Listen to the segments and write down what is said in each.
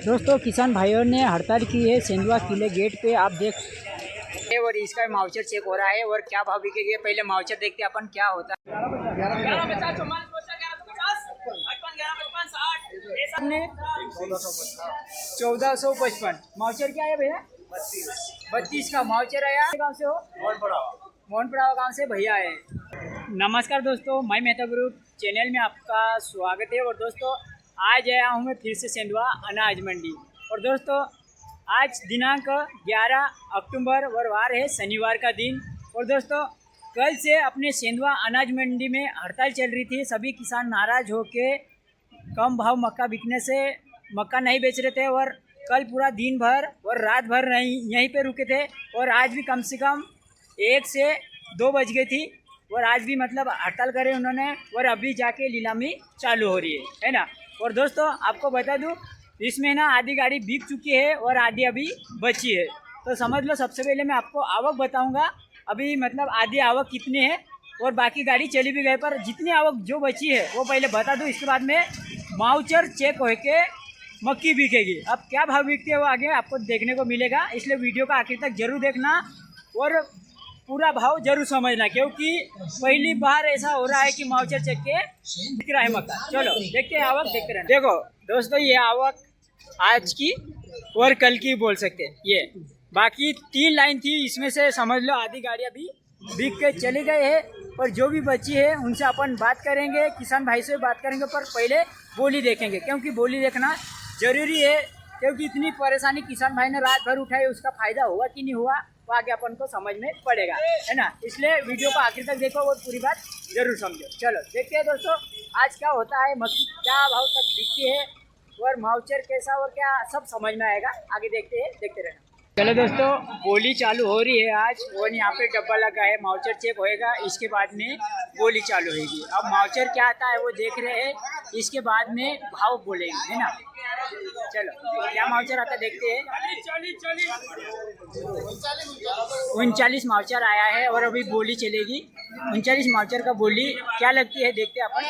दोस्तों किसान भाइयों ने हड़ताल की है सेंधवा किले गेट पे, आप देख और इसका माउचर चेक हो रहा है और क्या भाव बिकेगी। पहले माउचर देखते हैं अपन क्या होता है। 1455 माउचर क्या है भैया? 32 का माउचर आया। गाँव से हो? मोहनपुरा गाँव से भैया है। नमस्कार दोस्तों, मैं मेहता ग्रुप चैनल में आपका स्वागत है। और दोस्तों आज आया हूँ मैं फिर से सेंधवा अनाज मंडी। और दोस्तों आज दिनांक 11 अक्टूबर और वार है शनिवार का दिन। और दोस्तों कल से अपने सेंधवा अनाज मंडी में हड़ताल चल रही थी। सभी किसान नाराज होके कम भाव मक्का बिकने से मक्का नहीं बेच रहे थे और कल पूरा दिन भर और रात भर नहीं यहीं पे रुके थे। और आज भी कम से कम 1 से 2 बज गई थी और आज भी मतलब हड़ताल करे उन्होंने। और अभी जाके नीलामी चालू हो रही है ना। और दोस्तों आपको बता दूं इसमें ना आधी गाड़ी बिक चुकी है और आधी अभी बची है। तो समझ लो सबसे पहले मैं आपको आवक बताऊंगा अभी, मतलब आधी आवक कितनी है और बाकी गाड़ी चली भी गई, पर जितनी आवक जो बची है वो पहले बता दूं। इसके बाद में माउचर चेक होके मक्की बिकेगी। अब क्या भाव बिकती है वो आगे आपको देखने को मिलेगा, इसलिए वीडियो का आखिर तक जरूर देखना और पूरा भाव जरूर समझना, क्योंकि पहली बार ऐसा हो रहा है कि माउचर चेक के बिक रहा है मक्का। चलो देखते हैं आवक, देखते रहना। देखो दोस्तों ये आवक आज की और कल की बोल सकते हैं। ये बाकी 3 लाइन थी, इसमें से समझ लो आधी गाड़ियाँ भी बिक के चली गई है। और जो भी बची है उनसे अपन बात करेंगे, किसान भाई से बात करेंगे, पर पहले बोली देखेंगे क्योंकि बोली देखना जरूरी है। क्योंकि इतनी परेशानी किसान भाई ने रात भर उठाई, उसका फायदा हुआ कि नहीं हुआ वो आगे अपन को समझ में पड़ेगा, है ना। इसलिए वीडियो को आखिर तक देखो और पूरी बात जरूर समझो। चलो देखते हैं दोस्तों आज क्या होता है, मक्की क्या भाव तक बिकती है और माउचर कैसा और क्या सब समझ में आएगा। आगे देखते हैं, देखते रहना। चलो दोस्तों बोली चालू हो रही है आज और यहाँ पे डब्बा लगा है, माउचर चेक होएगा, इसके बाद में बोली चालू होगी। अब माउचर क्या आता है वो देख रहे हैं, इसके बाद में भाव बोलेंगे, है ना। चलो क्या माउचर आता है देखते हैं। 39 माउचर आया है और अभी बोली चलेगी। 39 माउचर का बोली क्या लगती है देखते हैं अपन।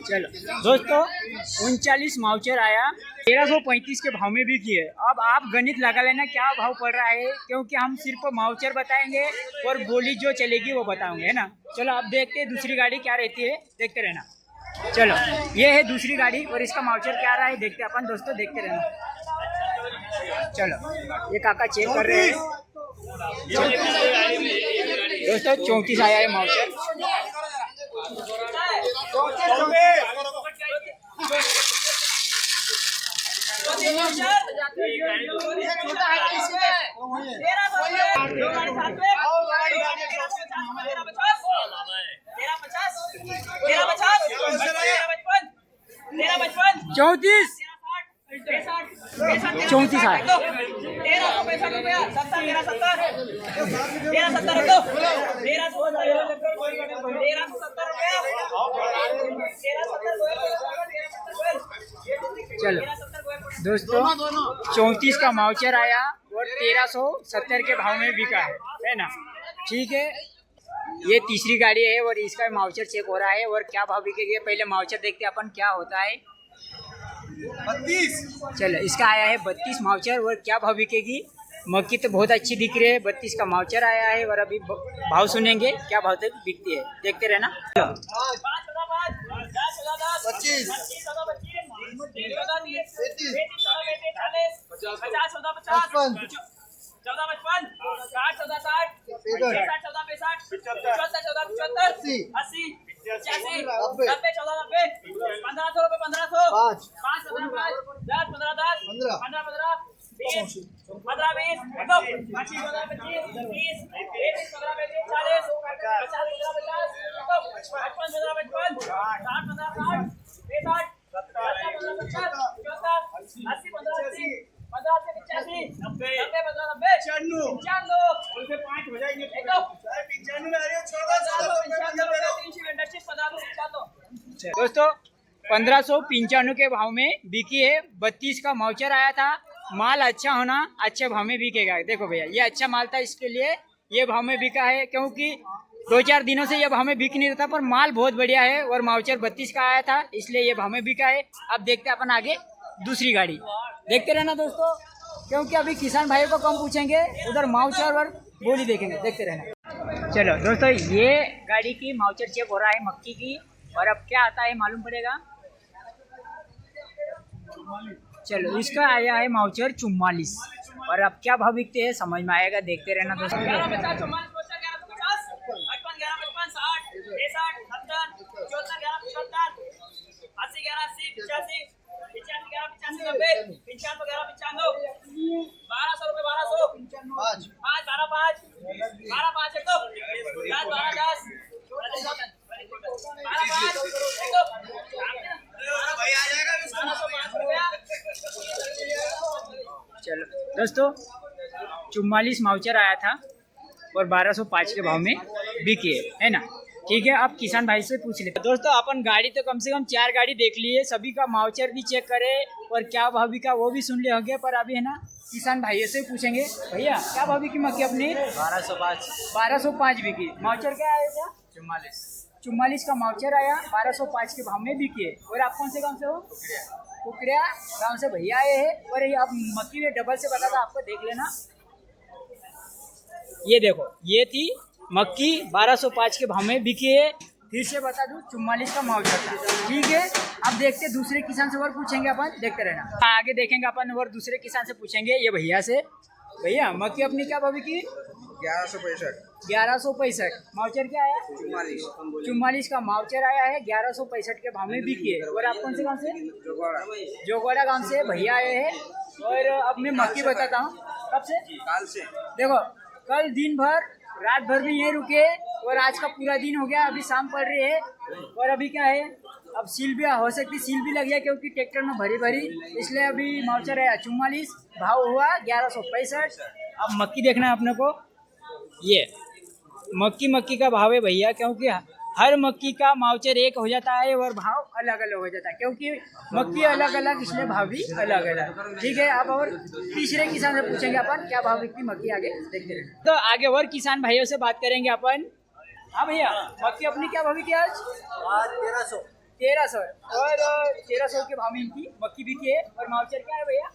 चलो दोस्तों 39 माउचर आया, 1335 के भाव में बिकी है। अब आप गणित लगा लेना क्या भाव पड़ रहा है, क्योंकि हम सिर्फ माउचर बताएंगे और बोली जो चलेगी वो बताएंगे, है ना। चलो अब देखते हैं दूसरी गाड़ी क्या रहती है, देखते रहना। चलो ये है दूसरी गाड़ी और इसका माउचर क्या रहा है देखते अपन दोस्तों, देखते रहना। चलो ये काका चेक कर रहे हैं दोस्तों। 34 आया है माउचर। चौंतीस 34 आया। 1370 चलो दोस्तों 34 का माउचर आया और 1370 के भाव में बिका है ना। ठीक है ये तीसरी गाड़ी है और इसका माउचर चेक हो रहा है और क्या भाव बिकेगी पहले माउचर देखते हैं अपन क्या होता है। 32 चलो इसका आया है 32 माउचर और क्या भाव बिकेगी। मक्की तो बहुत अच्छी दिख रही है, 32 का माउचर आया है और अभी भाव सुनेंगे क्या भाव तक बिकती है, देखते रहना। 15 दोस्तों 1595 के भाव में बिकी है। 32 का माउचर आया था। माल अच्छा होना, अच्छे भाव में बिकेगा। देखो भैया, ये अच्छा माल था, इसके लिए ये भाव में बिका है, क्योंकि 2-4 दिनों से ये भाव में बिक नहीं रहा था, पर माल बहुत बढ़िया है और माउचर 32 का आया था, इसलिए ये भाव में बिका है। अब देखते हैं अपन आगे दूसरी गाड़ी, देखते रहना दोस्तों, क्योंकि अभी किसान भाइयों को कम पूछेंगे, उधर माउचर और बोली देखेंगे, देखते रहना। चलो दोस्तों, ये गाड़ी की माउचर चेक हो रहा है मक्की की, और अब क्या आता है मालूम पड़ेगा। चलो, इसका आया है माउचर 44, और अब क्या भाव बिकते हैं समझ में आएगा, देखते रहना दोस्तों। चलो दोस्तों, 44 माउचर आया था और 1205 के भाव में बिकी है ना। ठीक है, अब किसान भाई से पूछ लेते दोस्तों। अपन गाड़ी तो कम से कम 4 गाड़ी देख लिए, सभी का माउचर भी चेक करे और क्या भाव बिका वो भी सुन ले होंगे, पर अभी है ना किसान भाइयों से पूछेंगे। भैया, क्या भाव बिकी मक्की अपनी? 1205 बिकी। माउचर क्या आया था? 44 का माउचर आया, 1205 के भाव में बिकी है। और आप कौन से गाँव से हो? कुकरिया गाँव से भैया आए हैं। और ये आप मक्की में डबल से बता था आपको, देख लेना। ये देखो, ये थी मक्की 1205 के भाव में बिकी है। फिर से बता दूं, 44 का माउचर था। ठीक है, अब देखते दूसरे किसान से और पूछेंगे अपन, देखते रहना। आगे देखेंगे अपन और दूसरे किसान से पूछेंगे, ये भैया से। भैया, मक्की अपनी क्या भाव बिकी? 1165। माउचर क्या आया? 44 का माउचर आया है, 1165 के भाव में बिकी है। और आप कौन से गाँव से? जोगवाड़ा गाँव से भैया आए हैं। और अब मैं मक्की बताता हूँ, कब से? काल से। देखो, कल दिन भर रात भर भी यहीं रुके और आज का पूरा दिन हो गया, अभी शाम पड़ रही है। और अभी क्या है, अब सील भी हो सकती, सील भी लग गया क्योंकि ट्रैक्टर में भरी भरी, इसलिए अभी माउचर है 44, भाव हुआ 1165। अब मक्की देखना है अपने को। ये मक्की का भाव है भैया, क्योंकि हर मक्की का माउचर एक हो जाता है और भाव अलग अलग हो जाता है, क्योंकि मक्की अलग अलग, इसलिए भाव भी अलग अलग। ठीक है, अब और तीसरे किसान से पूछेंगे अपन क्या भाव बिकती मक्की, आगे देखते रहेंगे। तो आगे और किसान भाइयों से बात करेंगे अपन। हाँ भैया, मक्की अपनी क्या भाव बिकी आज? 1300। और 1300 के भाव में इनकी मक्की बिकी है। और माउचर क्या है भैया?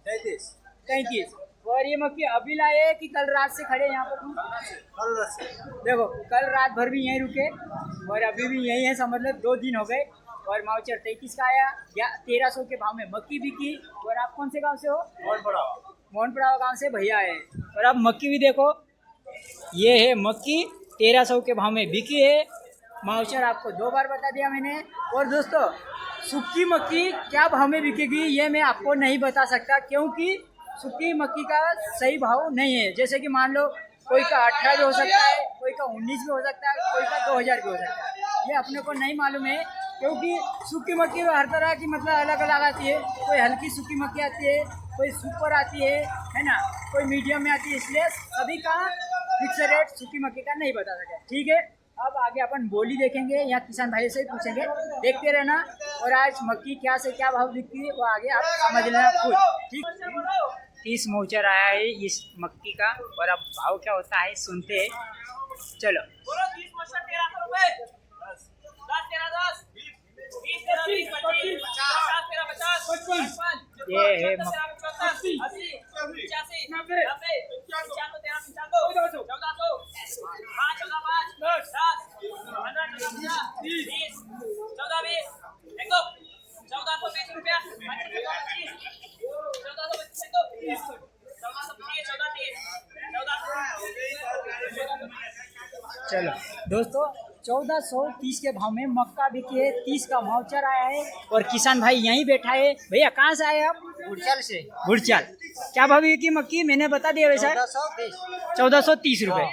33। और ये मक्की अभी लाए कि कल रात से खड़े यहाँ पर? देखो, कल रात भर भी यहीं रुके और अभी भी यहीं है, समझ लो 2 दिन हो गए। और माउचर 33 का आया, 1300 के भाव में मक्की बिकी। और आप कौन से गांव से हो? मोहनपुरा गांव से भैया है। और अब मक्की भी देखो, ये है मक्की 1300 के भाव में बिकी है। माउचर आपको 2 बार बता दिया मैंने। और दोस्तों, सूखी मक्की क्या भाव में बिकेगी ये मैं आपको नहीं बता सकता, क्योंकि सूखी मक्की का सही भाव नहीं है। जैसे कि मान लो, कोई का 18 भी हो सकता है, कोई का 19 भी हो सकता है, कोई का 2000 भी हो सकता है। ये अपने को नहीं मालूम है, क्योंकि सूखी मक्की हर तरह की मतलब अलग अलग आती है। कोई हल्की सूखी मक्की आती है, कोई सुपर आती है ना, कोई मीडियम में आती है, इसलिए सभी का फिक्स रेट सूखी मक्की का नहीं बता सकते। ठीक है, अब आगे अपन बोली देखेंगे, यहाँ किसान भाई से ही पूछेंगे, देखते रहना। और आज मक्की क्या से क्या भाव बिकती है वो आगे आप समझ लेना खुद। ठीक, 30 माउचर आया है इस मक्की का, और अब भाव क्या होता है सुनते हैं। चलो, ये है चलो दोस्तों, 1430 के भाव में मक्का बिकी है। 30 का माउचर आया है और किसान भाई यहीं बैठा है। भैया, कहाँ से आए आप? गुड़चाल से। गुड़चाल। क्या भाव बिकी मक्की मैंने बता दिया वैसा? 1430 रुपये।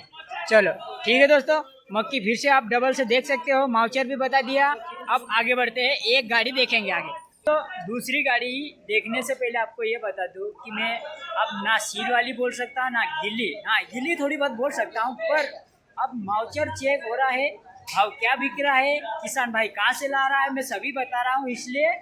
चलो ठीक है दोस्तों, मक्की फिर से आप डबल से देख सकते हो, माउचर भी बता दिया। अब आगे बढ़ते हैं, एक गाड़ी देखेंगे आगे। तो दूसरी गाड़ी देखने से पहले आपको ये बता दूं कि मैं अब ना सील वाली बोल सकता ना गिल्ली। हाँ, गिल्ली थोड़ी बहुत बोल सकता हूँ, पर अब माउचर चेक हो रहा है भाव क्या बिक रहा है, किसान भाई कहाँ से ला रहा है, मैं सभी बता रहा हूँ। इसलिए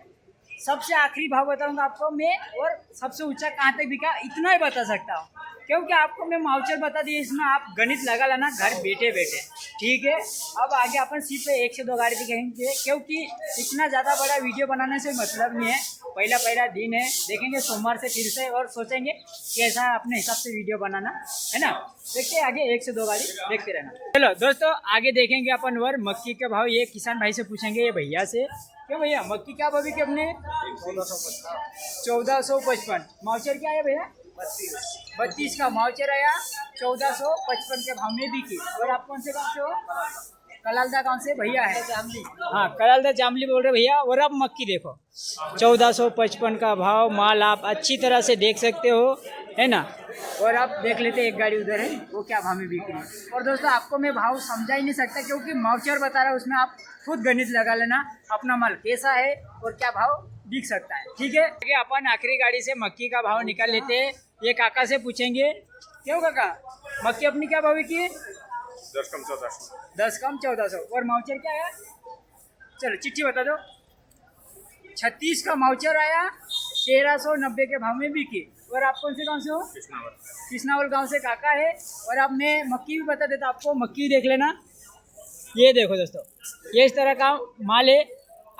सबसे आखिरी भाव बताऊंगा आपको मैं, और सबसे ऊंचा कहाँ तक बिका इतना ही बता सकता हूँ, क्योंकि आपको मैं माउचर बता दिया, इसमें आप गणित लगा लेना घर बैठे बैठे। ठीक है, अब आगे अपन सिर्फ 1 से 2 गाड़ी दिखाएंगे, क्योंकि इतना ज़्यादा बड़ा वीडियो बनाने से मतलब नहीं है। पहला दिन है, देखेंगे सोमवार से फिर से, और सोचेंगे कैसा अपने हिसाब से वीडियो बनाना है ना। देखते हैं आगे 1 से 2 गाड़ी देखते रहना। चलो दोस्तों आगे देखेंगे अपन, और मक्की के भाव ये किसान भाई से पूछेंगे, ये भैया से। क्यों भैया मक्की क्या भाव की अपने? 1455। माउचर क्या है भैया? 32 का माउचर आया, 1455 के भाव में बिकी। और आप कौन से गाँव से हो? कलालदा गाँव से भैया है। हाँ कलालदा जामली बोल रहे भैया। और अब मक्की देखो 1455 का भाव, माल आप अच्छी तरह से देख सकते हो, है ना। और आप देख लेते एक गाड़ी उधर है, वो क्या भाव में बिक रही है। और दोस्तों आपको मैं भाव समझा ही नहीं सकता, क्योंकि माउचर बता रहा है, उसमें आप खुद गणित लगा लेना अपना माल कैसा है और क्या भाव बिक सकता है। ठीक है, आगे अपन आखिरी गाड़ी से मक्की का भाव निकाल लेते हैं। ये काका से पूछेंगे। क्यों काका मक्की अपनी क्या भाव की? 10 कम 1400। 10 कम 1400। और माउचर क्या है? चलो चिट्ठी बता दो। 36 का माउचर आया, 1390 के भाव में बिकी। और आप कौन से गांव से हो? कृष्णावल गांव से काका है। और अब मैं मक्की भी बता देता आपको, मक्की देख लेना। ये देखो दोस्तों, ये इस तरह का माल है,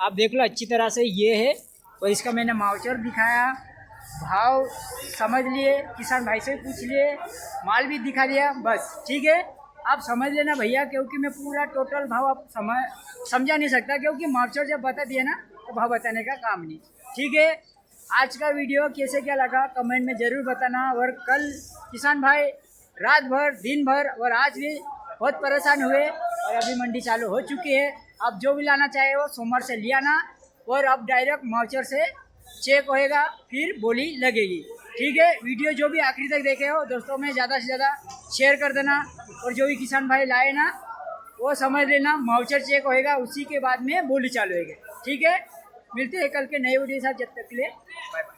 आप देख लो अच्छी तरह से, ये है। और इसका मैंने माउचर दिखाया, भाव समझ लिए, किसान भाई से पूछ लिए, माल भी दिखा दिया, बस। ठीक है, आप समझ लेना भैया, क्योंकि मैं पूरा टोटल भाव आप समझा नहीं सकता, क्योंकि माउचर जब बता दिया ना तो भाव बताने का काम नहीं। ठीक है, आज का वीडियो कैसे क्या लगा कमेंट में ज़रूर बताना। और कल किसान भाई रात भर दिन भर और आज भी बहुत परेशान हुए, और अभी मंडी चालू हो चुकी है। अब जो भी लाना चाहे वो सोमवार से ले आना, और अब डायरेक्ट माउचर से चेक होएगा, फिर बोली लगेगी। ठीक है, वीडियो जो भी आखिरी तक देखे हो दोस्तों में ज़्यादा से ज़्यादा शेयर कर देना। और जो भी किसान भाई लाए ना वो समझ लेना माउचर चेक होएगा, उसी के बाद में बोली चालू होएगी। ठीक है, मिलते हैं कल के नए वीडियो के साथ, जब तक के लिए बाय बाय।